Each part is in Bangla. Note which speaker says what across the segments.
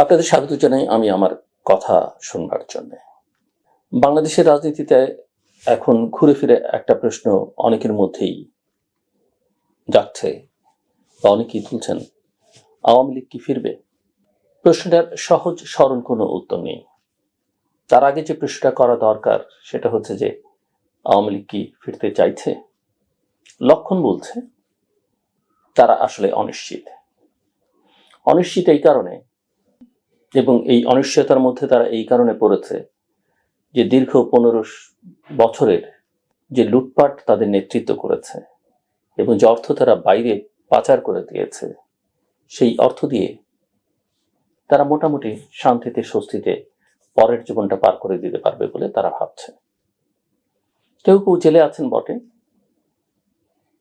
Speaker 1: আপনাদের স্বাগত জানাই আমি আমার কথা শুনবার জন্য। বাংলাদেশের রাজনীতিতে এখন ঘুরে ফিরে একটা প্রশ্ন অনেকের মধ্যেই যাচ্ছে বা অনেকেই তুলছেন, আওয়ামী লীগ কি ফিরবে? প্রশ্নটার সহজ সরল কোনো উত্তর নেই। তার আগে যে প্রশ্নটা করা দরকার সেটা হচ্ছে যে আওয়ামী লীগ কি ফিরতে চাইছে? লক্ষণ বলছে তারা আসলে অনিশ্চিত এই কারণে, এবং এই অনিশ্চয়তার মধ্যে তারা এই কারণে পড়েছে যে দীর্ঘ 15 বছরের যে লুটপাট তাদের নেতৃত্ব করেছে এবং যে অর্থ তারা বাইরে পাচার করে দিয়েছে, সেই অর্থ দিয়ে তারা মোটামুটি শান্তিতে স্বস্তিতে পরের জীবনটা পার করে দিতে পারবে বলে তারা ভাবছে। কেউ কেউ জেলে আছেন বটে,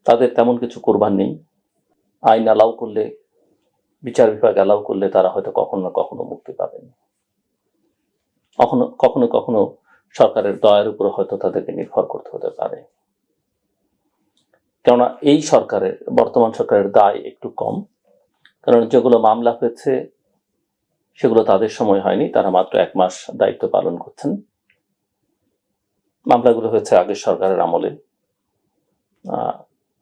Speaker 1: তাদের তেমন কিছু করবার নেই। আইন অ্যালাউ করলে, বিচার বিভাগ অ্যালাউ করলে তারা হয়তো কখনো না কখনো মুক্তি পাবেন। কখনো কখনো সরকারের দয়ার উপর হয়তো তাদেরকে নির্ভর করতে হতে পারে, কেননা এই বর্তমান সরকারের দায় একটু কম। কারণ যেগুলো মামলা হয়েছে সেগুলো তাদের সময় হয়নি, তারা মাত্র 1 মাস দায়িত্ব পালন করছেন। মামলাগুলো হয়েছে আগের সরকারের আমলে।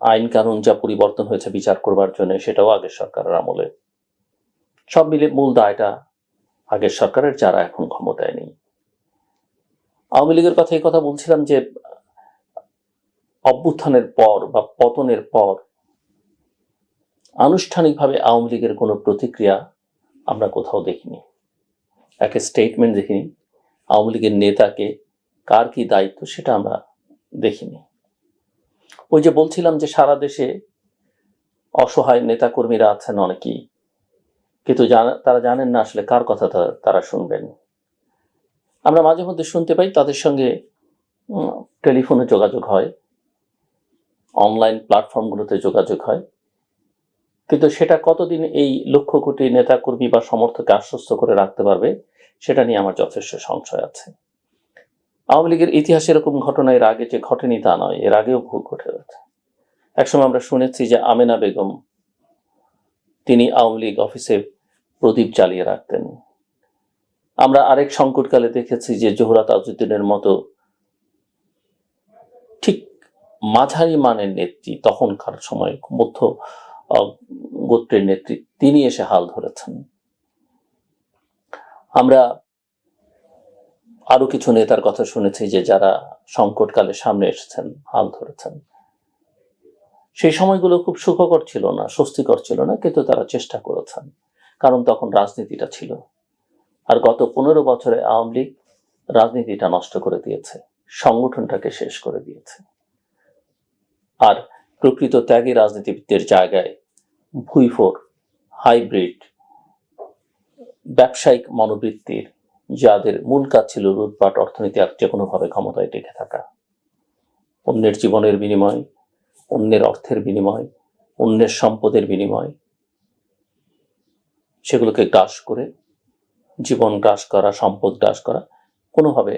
Speaker 1: আইন কানুন যা পরিবর্তন হয়েছে বিচার করবার জন্য, সেটাও আগের সরকারের আমলে। সব মিলে মূল দায়টা আগের সরকারের, যারা এখন ক্ষমতায় নেই। আওয়ামী লীগের কথা এই কথা বলছিলাম যে অভ্যুত্থানের পর বা পতনের পর আনুষ্ঠানিকভাবে আওয়ামী লীগের কোনো প্রতিক্রিয়া আমরা কোথাও দেখিনি, একটা স্টেটমেন্ট দেখিনি। আওয়ামী লীগের নেতাকে কার কি দায়িত্ব সেটা আমরা দেখিনি। ওই যে বলছিলাম যে সারা দেশে অসহায় নেতাকর্মীরা আছেন অনেকেই, কিন্তু তারা জানেন না আসলে কার কথা তারা শুনবেন। আমরা মাঝে মধ্যে শুনতে পাই তাদের সঙ্গে টেলিফোনে যোগাযোগ হয়, অনলাইন প্ল্যাটফর্মগুলোতে যোগাযোগ হয়, কিন্তু সেটা কতদিন এই লক্ষ কোটি নেতাকর্মী বা সমর্থককে আশ্বস্ত করে রাখতে পারবে সেটা নিয়ে আমার যথেষ্ট সংশয় আছে। আওয়ামী লীগের ইতিহাসে এরকম ঘটনা এর আগে যে ঘটেনি তা নয়, এর আগেও ভুল ঘটে গেছে। একসময় আমরা শুনেছি যে আমেনা বেগম, তিনি আওয়ামী লীগ অফিসে প্রদীপ জ্বালিয়ে রাখতেন। আমরা আরেক সংকটকালে দেখেছি যে জোহরা তাজউদ্দিনের মতো ঠিক মাঝারি মানের নেত্রী, তখনকার সময় মধ্য গোত্রের নেত্রী, তিনি এসে হাল ধরেছেন। আমরা আরো কিছু নেতার কথা শুনেছি যে যারা সংকটকালে সামনে এসেছেন, হাল ধরেছেন। সেই সময়গুলো খুব সুখকর ছিল না, স্বস্তিকর ছিল না, কিন্তু তারা চেষ্টা করেছেন, কারণ তখন রাজনীতিটা ছিল। আর গত 15 বছরে আওয়ামী লীগ রাজনীতিটা নষ্ট করে দিয়েছে, সংগঠনটাকে শেষ করে দিয়েছে। আর প্রকৃত ত্যাগী রাজনীতিবিদদের জায়গায় ভুইফোর, হাইব্রিড, ব্যবসায়িক মনোবৃত্তির, যাদের মূল কাজ ছিল লুটপাট, অর্থনীতি আর যে কোনোভাবে ক্ষমতায় টিকে থাকা, অন্যের জীবনের বিনিময়, অন্যের অর্থের বিনিময়, অন্যের সম্পদের বিনিময়, সেগুলোকে গ্রাস করে, জীবন গ্রাস করা, সম্পদ গ্রাস করা, কোনোভাবে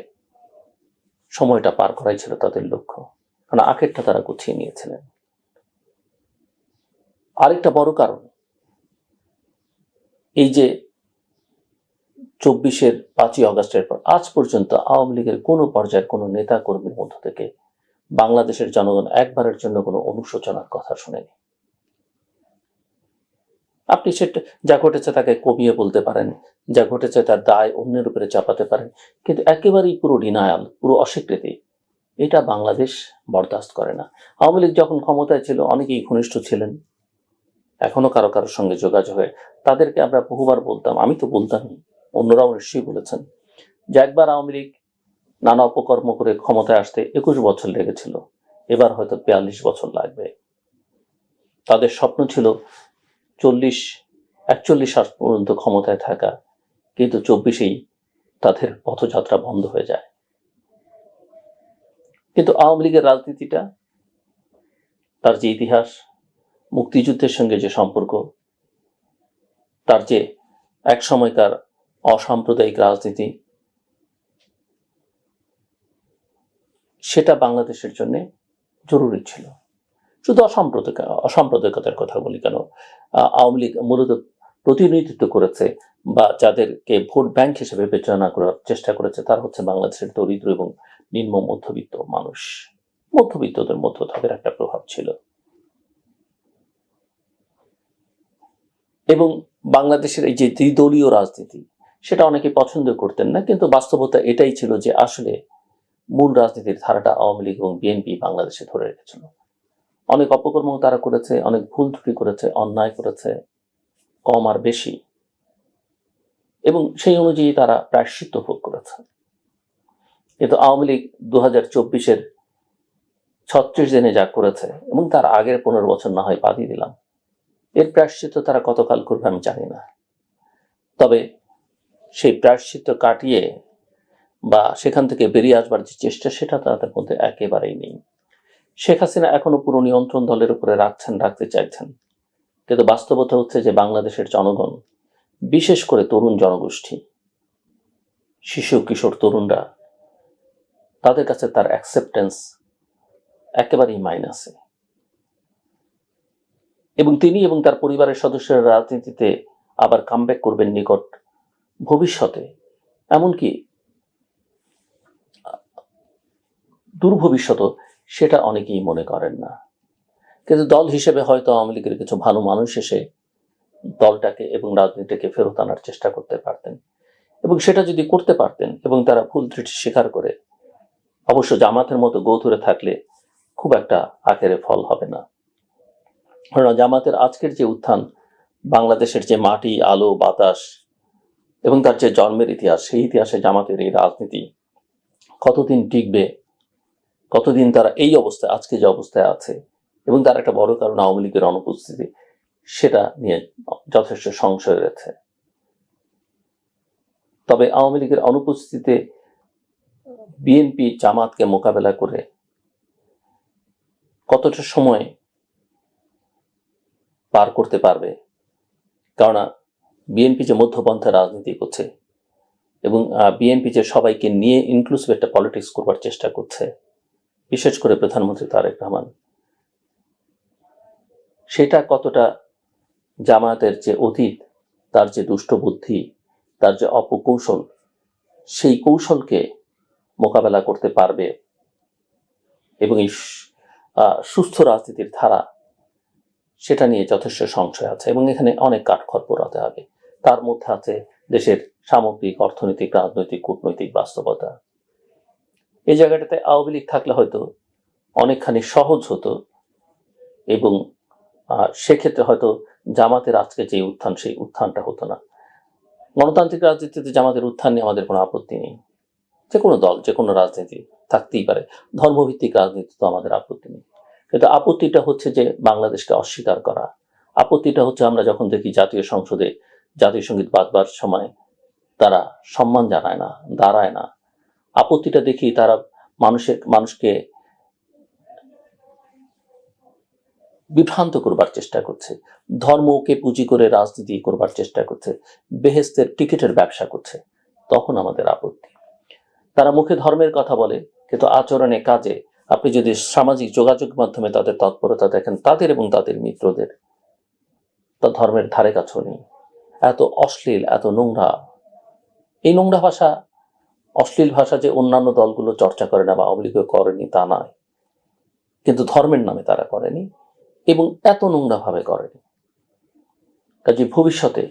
Speaker 1: সময়টা পার করাই ছিল তাদের লক্ষ্য। কারণ আখেরটা তারা গুছিয়ে নিয়েছিলেন। আরেকটা বড় কারণ, এই যে 24-এর 5ই আগস্টের পর আজ পর্যন্ত আওয়ামী লীগের কোনো পর্যায়ের কোনো নেতা কর্মীর মধ্য থেকে বাংলাদেশের জনগণ একবারের জন্য কোনো অনুশোচনার কথা শুনেনি। আপনি সেটা যা ঘটেছে তাকে কমিয়ে বলতে পারেন, যা ঘটেছে তার দায় অন্যের উপরে চাপাতে পারেন, কিন্তু একেবারেই পুরো ডিনায়াল, পুরো অস্বীকৃতি, এটা বাংলাদেশ বরদাস্ত করে না। আওয়ামী লীগ যখন ক্ষমতায় ছিল অনেকেই ঘনিষ্ঠ ছিলেন, এখনো কারো কারোর সঙ্গে যোগাযোগ হয়। তাদেরকে আমরা বহুবার বলতাম, আমি তো বলতামই, অন্যরাও নিশ্চয়ই বলেছেন, যে একবার আওয়ামী লীগ নানা অপকর্ম করে ক্ষমতায় আসতে 21 বছর লেগেছিল, এবার হয়তো 42 বছর লাগবে। তাদের স্বপ্ন ছিল 41 সাল পর্যন্ত ক্ষমতায় থাকা, কিন্তু 24-এই তাদের পথযাত্রা বন্ধ হয়ে যায়। কিন্তু আওয়ামী লীগের রাজনীতিটা, তার যে ইতিহাস, মুক্তিযুদ্ধের সঙ্গে যে সম্পর্ক, তার যে এক সময়কার অসাম্প্রদায়িক রাজনীতি, সেটা বাংলাদেশের জন্য জরুরি ছিল। শুধু অসাম্প্রদায়িকতার কথা বলি কেন, আওয়ামী লীগ মূলত প্রতিনিধিত্ব করেছে বা যাদেরকে ভোট ব্যাংক হিসেবে বিবেচনা করার চেষ্টা করেছে তারা হচ্ছে বাংলাদেশের দরিদ্র এবং নিম্ন মধ্যবিত্ত মানুষ। মধ্যবিত্তদের মধ্যে তাদের একটা প্রভাব ছিল এবং বাংলাদেশের এই যে দ্বিদলীয় রাজনীতি সেটা অনেকে পছন্দ করতেন না, কিন্তু বাস্তবতা এটাই ছিল যে আসলে মূল রাজনীতির ধারাটা আওয়ামী লীগ এবং বিএনপি বাংলাদেশে ধরে রেখেছিল। অনেক অপকর্ম তারা করেছে, অনেক ভুল ত্রুটি করেছে, অন্যায় করেছে, কম আর বেশি, এবং সেই অনুযায়ী তারা প্রায়শ্চিত্ত ভোগ করেছে। কিন্তু আওয়ামী লীগ 2024-এর 36 দিনে যা করেছে এবং তার আগের 15 বছর না হয় বাদই দিলাম, এর প্রায়শ্চিত্ত তারা কতকাল করবে আমি জানি না। তবে সেই প্রায়শ্চিত্ত কাটিয়ে বা সেখান থেকে বেরিয়ে আসবার যে চেষ্টা সেটা তাদের মধ্যে একেবারেই নেই। শেখ হাসিনা এখনো পুরো নিয়ন্ত্রণ দলের উপরে রাখতে চাইছেন, কিন্তু বাস্তবতা হচ্ছে যে বাংলাদেশের জনগণ, বিশেষ করে তরুণ জনগোষ্ঠী, শিশু কিশোর তরুণরা, তাদের কাছে তার অ্যাকসেপ্টেন্স একেবারেই মাইনাসে, এবং তিনি এবং তার পরিবারের সদস্যরা রাজনীতিতে আবার কামব্যাক করবেন নিকট ভবিষ্যতে, এমনকি দূর ভবিষ্যৎ, সেটা অনেকেই মনে করেন না। কিন্তু দল হিসেবে হয়তো আওয়ামী লীগের কিছু ভালো মানুষ এসে দলটাকে এবং রাজনীতিকে ফেরত আনার চেষ্টা করতে পারতেন, এবং সেটা যদি করতে পারতেন এবং তারা ভুল ত্রুটি স্বীকার করে, অবশ্য জামাতের মতো গৌথরে থাকলে খুব একটা আখেরে ফল হবে না। কারণ জামাতের আজকের যে উত্থান, বাংলাদেশের যে মাটি, আলো, বাতাস এবং তার যে জন্মের ইতিহাস, সেই ইতিহাসে জামাতের এই রাজনীতি কতদিন টিকবে, কতদিন তারা এই অবস্থায়, আজকে যে অবস্থায় আছে, এবং তার একটা বড় কারণ আওয়ামী লীগের অনুপস্থিতি, সেটা নিয়ে যথেষ্ট সংশয় রয়েছে। তবে আওয়ামী লীগের অনুপস্থিতিতে বিএনপি জামাতকে মোকাবেলা করে কতটা সময় পার করতে পারবে, কারণ বিএনপি যে মধ্যপন্থা রাজনীতি করছে এবং বিএনপি যে সবাইকে নিয়ে ইনক্লুসিভ একটা পলিটিক্স করবার চেষ্টা করছে, বিশেষ করে প্রধানমন্ত্রী তারেক রহমান, সেটা কতটা জামায়াতের যে অতীত, তার যে দুষ্ট বুদ্ধি, তার যে অপকৌশল, সেই কৌশলকে মোকাবেলা করতে পারবে এবং এই সুস্থ রাজনীতির ধারা, সেটা নিয়ে যথেষ্ট সংশয় আছে এবং এখানে অনেক কাঠখড় পোড়াতে হবে। তার মধ্যে আছে দেশের সামগ্রিক অর্থনৈতিক, রাজনৈতিক, কূটনৈতিক বাস্তবতা। এই জায়গাটাতে আওয়ামী লীগ থাকলে হয়তো অনেকখানি সহজ হতো এবং সেক্ষেত্রে হয়তো জামাতের আজকে যে উত্থান, সেই উত্থানটা হতো না। গণতান্ত্রিক রাজনীতিতে জামাতের উত্থান নিয়ে আমাদের কোনো আপত্তি নেই, যে কোনো দল, যে কোনো রাজনীতি থাকতেই পারে, ধর্মভিত্তিক রাজনীতি তো আমাদের আপত্তি নেই। কিন্তু আপত্তিটা হচ্ছে যে বাংলাদেশকে অস্বীকার করা। আপত্তিটা হচ্ছে আমরা যখন দেখি জাতীয় সংসদে জাতীয় সঙ্গীত বাজবার সময় তারা সম্মান জানায় না, দাঁড়ায় না। আপত্তিটা দেখি তারা মানুষকে বিভ্রান্ত করবার চেষ্টা করছে, ধর্মকে পুঁজি করে রাজনীতি করবার চেষ্টা করছে, বেহেস্তের টিকিটের ব্যবসা করছে, তখন আমাদের আপত্তি। তারা মুখে ধর্মের কথা বলে, কিন্তু আচরণে, কাজে আপনি যদি সামাজিক যোগাযোগ মাধ্যমে তাদের তৎপরতা দেখেন, তাদের এবং তাদের মিত্রদের, তা ধর্মের ধারে কাছেও নেই। এত অশ্লীল, এত নোংরা। এই নোংরা ভাষা, অশ্লীল ভাষা যে অন্যান্য দলগুলো চর্চা করে না বা আওয়ামী লীগও করেনি তা নয়, কিন্তু ধর্মের নামে তারা করেনি এবং এত নোংরা ভাবে করেনি। কাজে ভবিষ্যতে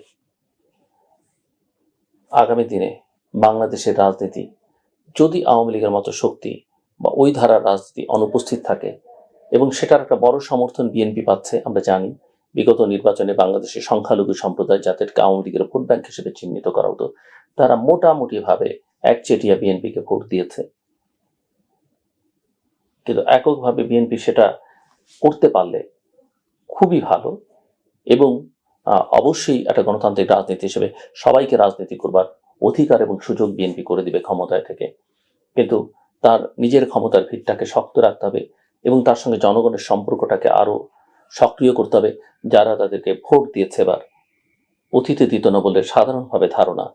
Speaker 1: আগামী দিনে বাংলাদেশের রাজনীতি যদি আওয়ামী লীগের মতো শক্তি বা ওই ধারার রাজনীতি অনুপস্থিত থাকে, এবং সেটার একটা বড় সমর্থন বিএনপি পাচ্ছে, আমরা জানি বিগত নির্বাচনে বাংলাদেশের সংখ্যালঘু সম্প্রদায়, যাদেরকে আওয়ামী লীগের ভোট ব্যাংক হিসেবে চিহ্নিত করা হতো, তারা মোটামুটি ভাবে একচেটিয়া বিএনপিকে ভোট দিয়েছে। কিন্তু এককভাবে বিএনপি সেটা করতে পারলে খুবই ভালো, এবং অবশ্যই একটা গণতান্ত্রিক রাজনীতি হিসেবে সবাইকে রাজনীতি করবার অধিকার এবং সুযোগ বিএনপি করে দিবে ক্ষমতায় থেকে। কিন্তু তার নিজের ক্ষমতার ভিতটাকে শক্ত রাখতে হবে এবং তার সঙ্গে জনগণের সম্পর্কটাকে আরো সক্রিয় করতে হবে। যারা তাদেরকে ভোট দিয়েছে এবার, অতীতে দিত না বলে সাধারণভাবে ধারণা,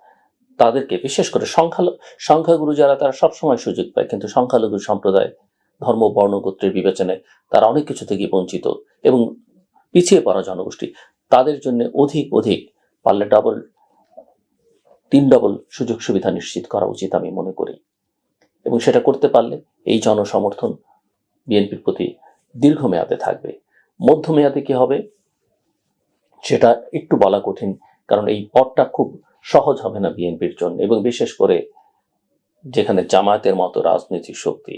Speaker 1: তাদেরকে, বিশেষ করে সংখ্যাগুরু যারা, তারা সবসময় সুযোগ পায়, কিন্তু সংখ্যালঘু সম্প্রদায় ধর্ম, বর্ণ, গোত্রের বিবেচনায় তারা অনেক কিছু থেকে বঞ্চিত এবং পিছিয়ে পড়া জনগোষ্ঠী, তাদের জন্য অধিক পারলে 3 ডবল সুযোগ সুবিধা নিশ্চিত করা উচিত আমি মনে করি। এবং সেটা করতে পারলে এই জনসমর্থন বিএনপির প্রতি দীর্ঘমেয়াদে থাকবে। মধ্যমেয়াদে কি হবে সেটা একটু বলা কঠিন, কারণ এই পথটা খুব সহজ হবে না বিএনপির জন্য, এবং বিশেষ করে যেখানে জামায়াতের মতো রাজনৈতিক শক্তি,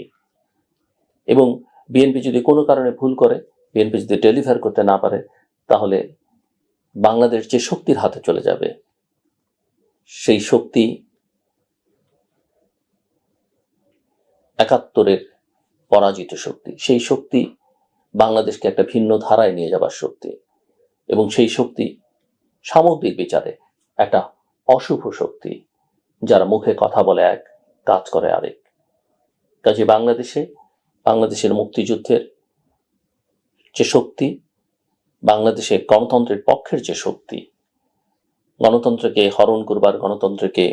Speaker 1: এবং বিএনপি যদি কোনো কারণে ভুল করে, বিএনপি যদি ডেলিভার করতে না পারে, তাহলে বাংলাদেশ যে শক্তির হাতে চলে যাবে, সেই শক্তি 71-এর পরাজিত শক্তি, সেই শক্তি বাংলাদেশকে একটা ভিন্ন ধারায় নিয়ে যাবার শক্তি, এবং সেই শক্তি সামগ্রিক বিচারে একটা অশুভ শক্তি, যারা মুখে কথা বলে এক, কাজ করে আরেক। কাজে বাংলাদেশের মুক্তিযুদ্ধের যে শক্তি, বাংলাদেশের গণতন্ত্রের পক্ষের যে শক্তি, গণতন্ত্রকে হরণ করবার, গণতন্ত্রকে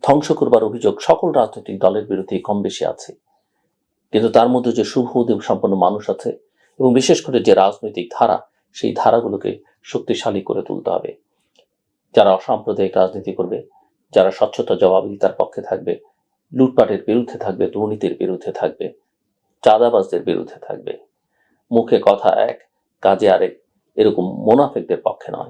Speaker 1: ধ্বংস করবার অভিযোগ সকল রাজনৈতিক দলের বিরুদ্ধে কম বেশি আছে, কিন্তু তার মধ্যে যে শুভ উদ্যম সম্পন্ন মানুষ আছে, এবং বিশেষ করে যে রাজনৈতিক ধারা, সেই ধারাগুলোকে শক্তিশালী করে তুলতে হবে। যারা অসাম্প্রদায়িক রাজনীতি করবে, যারা স্বচ্ছতা জবাবদিহিতার পক্ষে থাকবে, লুটপাটের বিরুদ্ধে থাকবে, দুর্নীতির বিরুদ্ধে থাকবে, চাঁদাবাজদের বিরুদ্ধে থাকবে, মুখে কথা এক, কাজে আরেক, এরকম মুনাফিকদের পক্ষে নয়।